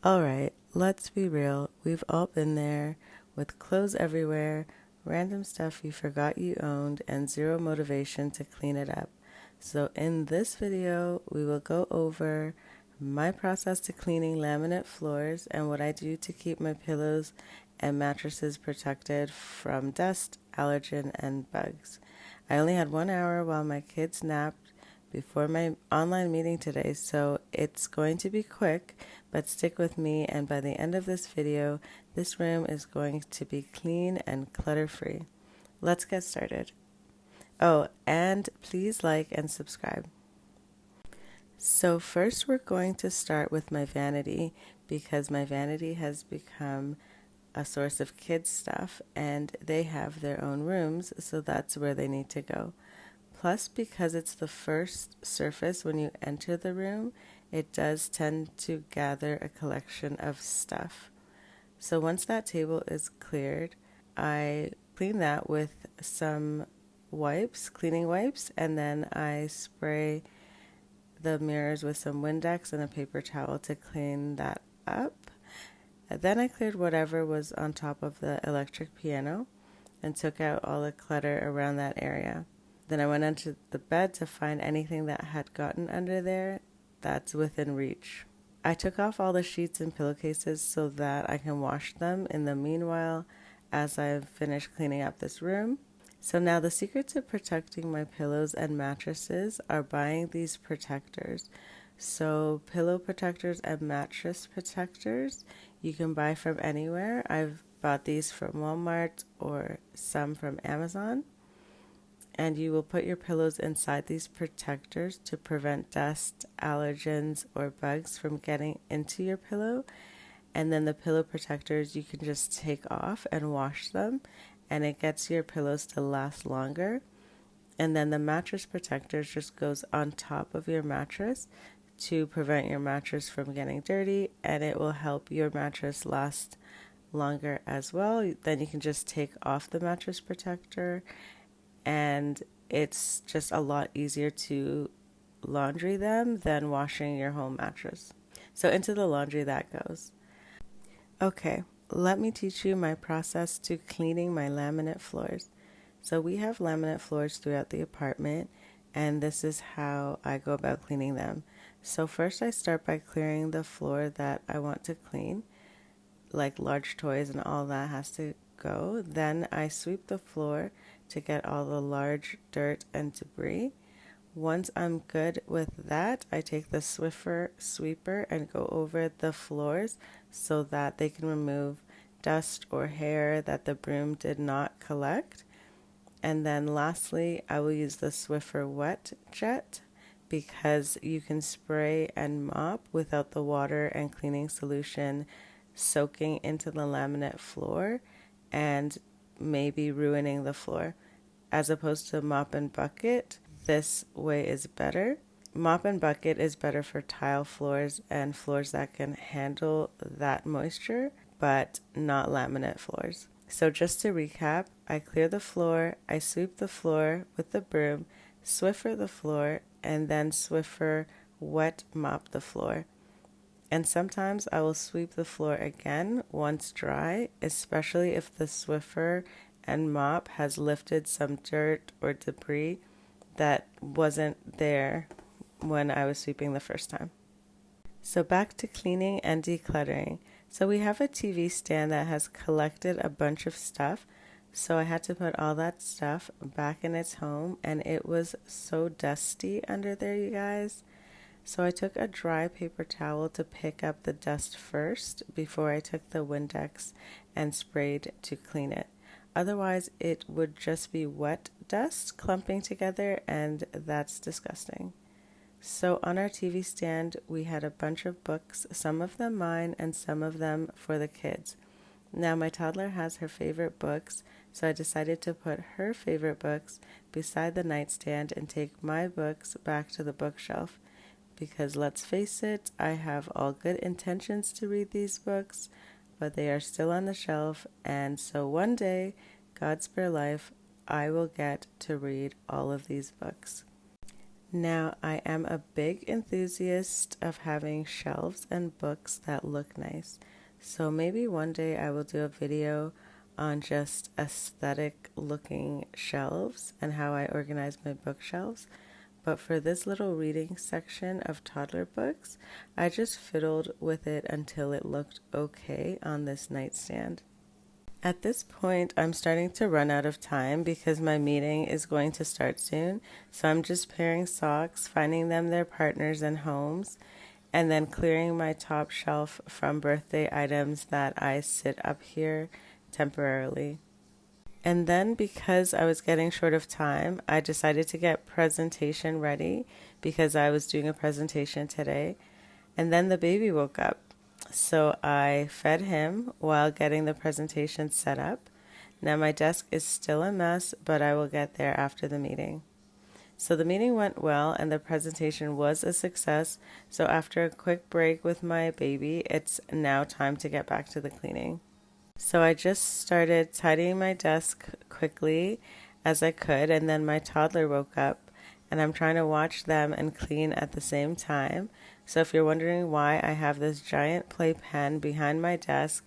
Alright, let's be real. We've all been there with clothes everywhere, random stuff you forgot you owned, and zero motivation to clean it up. So, in this video, we will go over my process to cleaning laminate floors and what I do to keep my pillows and mattresses protected from dust, allergen, and bugs. I only had 1 hour while my kids napped before my online meeting today, so it's going to be quick, but stick with me, and by the end of this video, this room is going to be clean and clutter-free. Let's get started. Oh, and please like and subscribe. So first we're going to start with my vanity, because my vanity has become a source of kids stuff and they have their own rooms, so that's where they need to go. Plus, because it's the first surface when you enter the room, it does tend to gather a collection of stuff. So once that table is cleared, I clean that with some wipes, cleaning wipes, and then I spray the mirrors with some Windex and a paper towel to clean that up. And then I cleared whatever was on top of the electric piano and took out all the clutter around that area. Then I went into the bed to find anything that had gotten under there that's within reach. I took off all the sheets and pillowcases so that I can wash them in the meanwhile as I finish cleaning up this room. So now the secret to protecting my pillows and mattresses are buying these protectors. So pillow protectors and mattress protectors you can buy from anywhere. I've bought these from Walmart or some from Amazon. And you will put your pillows inside these protectors to prevent dust, allergens, or bugs from getting into your pillow. And then the pillow protectors you can just take off and wash them, and it gets your pillows to last longer. And then the mattress protectors just goes on top of your mattress to prevent your mattress from getting dirty, and it will help your mattress last longer as well. Then you can just take off the mattress protector, and it's just a lot easier to laundry them than washing your whole mattress. So into the laundry that goes. Okay, let me teach you my process to cleaning my laminate floors. So we have laminate floors throughout the apartment, and this is how I go about cleaning them. So first I start by clearing the floor that I want to clean, like large toys and all that has to go. Then I sweep the floor to get all the large dirt and debris. Once I'm good with that, I take the Swiffer sweeper and go over the floors so that they can remove dust or hair that the broom did not collect. And then lastly, I will use the Swiffer wet jet because you can spray and mop without the water and cleaning solution soaking into the laminate floor and maybe ruining the floor. As opposed to mop and bucket, this way is better. Mop and bucket is better for tile floors and floors that can handle that moisture, but not laminate floors. So just to recap, I clear the floor, I sweep the floor with the broom, Swiffer the floor, and then Swiffer wet mop the floor. And sometimes I will sweep the floor again once dry, especially if the Swiffer and mop has lifted some dirt or debris that wasn't there when I was sweeping the first time. So back to cleaning and decluttering. So we have a TV stand that has collected a bunch of stuff, so I had to put all that stuff back in its home, and it was so dusty under there, you guys. So I took a dry paper towel to pick up the dust first before I took the Windex and sprayed to clean it. Otherwise, it would just be wet dust clumping together, and that's disgusting. So on our TV stand, we had a bunch of books, some of them mine and some of them for the kids. Now my toddler has her favorite books, so I decided to put her favorite books beside the nightstand and take my books back to the bookshelf. Because let's face it, I have all good intentions to read these books, but they are still on the shelf, and so one day, God spare life, I will get to read all of these books. Now, I am a big enthusiast of having shelves and books that look nice. So maybe one day I will do a video on just aesthetic looking shelves and how I organize my bookshelves. But for this little reading section of toddler books, I just fiddled with it until it looked okay on this nightstand. At this point, I'm starting to run out of time because my meeting is going to start soon. So I'm just pairing socks, finding them their partners and homes, and then clearing my top shelf from birthday items that I sit up here temporarily. And then because I was getting short of time, I decided to get presentation ready because I was doing a presentation today. And then the baby woke up. So I fed him while getting the presentation set up. Now my desk is still a mess, but I will get there after the meeting. So the meeting went well and the presentation was a success. So after a quick break with my baby, it's now time to get back to the cleaning. So I just started tidying my desk quickly as I could, and then my toddler woke up, and I'm trying to watch them and clean at the same time. So if you're wondering why I have this giant playpen behind my desk,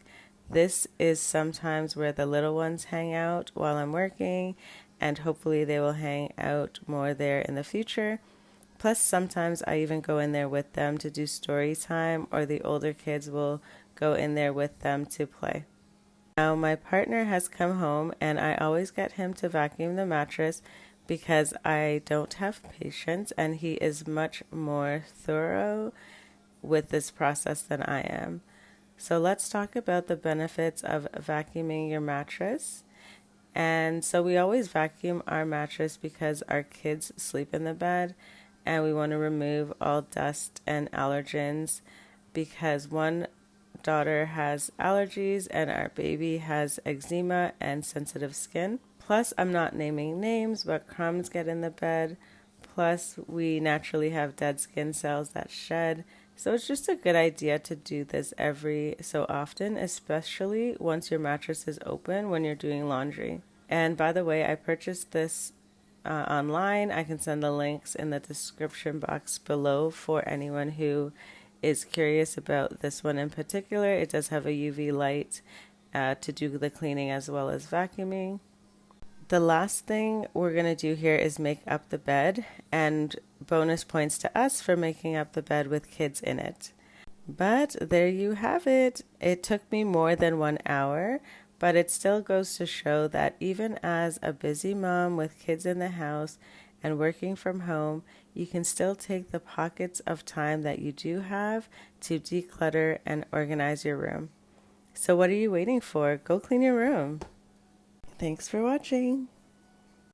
this is sometimes where the little ones hang out while I'm working, and hopefully they will hang out more there in the future. Plus, sometimes I even go in there with them to do story time, or the older kids will go in there with them to play. Now, my partner has come home, and I always get him to vacuum the mattress because I don't have patience, and he is much more thorough with this process than I am. So, let's talk about the benefits of vacuuming your mattress. And so, we always vacuum our mattress because our kids sleep in the bed, and we want to remove all dust and allergens because one daughter has allergies and our baby has eczema and sensitive skin. Plus, I'm not naming names, but crumbs get in the bed. Plus, we naturally have dead skin cells that shed. So it's just a good idea to do this every so often, especially once your mattress is open when you're doing laundry. And by the way, I purchased this online. I can send the links in the description box below for anyone who is curious about this one in particular. It does have a UV light to do the cleaning as well as vacuuming. The last thing we're going to do here is make up the bed, and bonus points to us for making up the bed with kids in it. But there you have it. It took me more than 1 hour, but it still goes to show that even as a busy mom with kids in the house and working from home, you can still take the pockets of time that you do have to declutter and organize your room. So what are you waiting for? Go clean your room. Thanks for watching.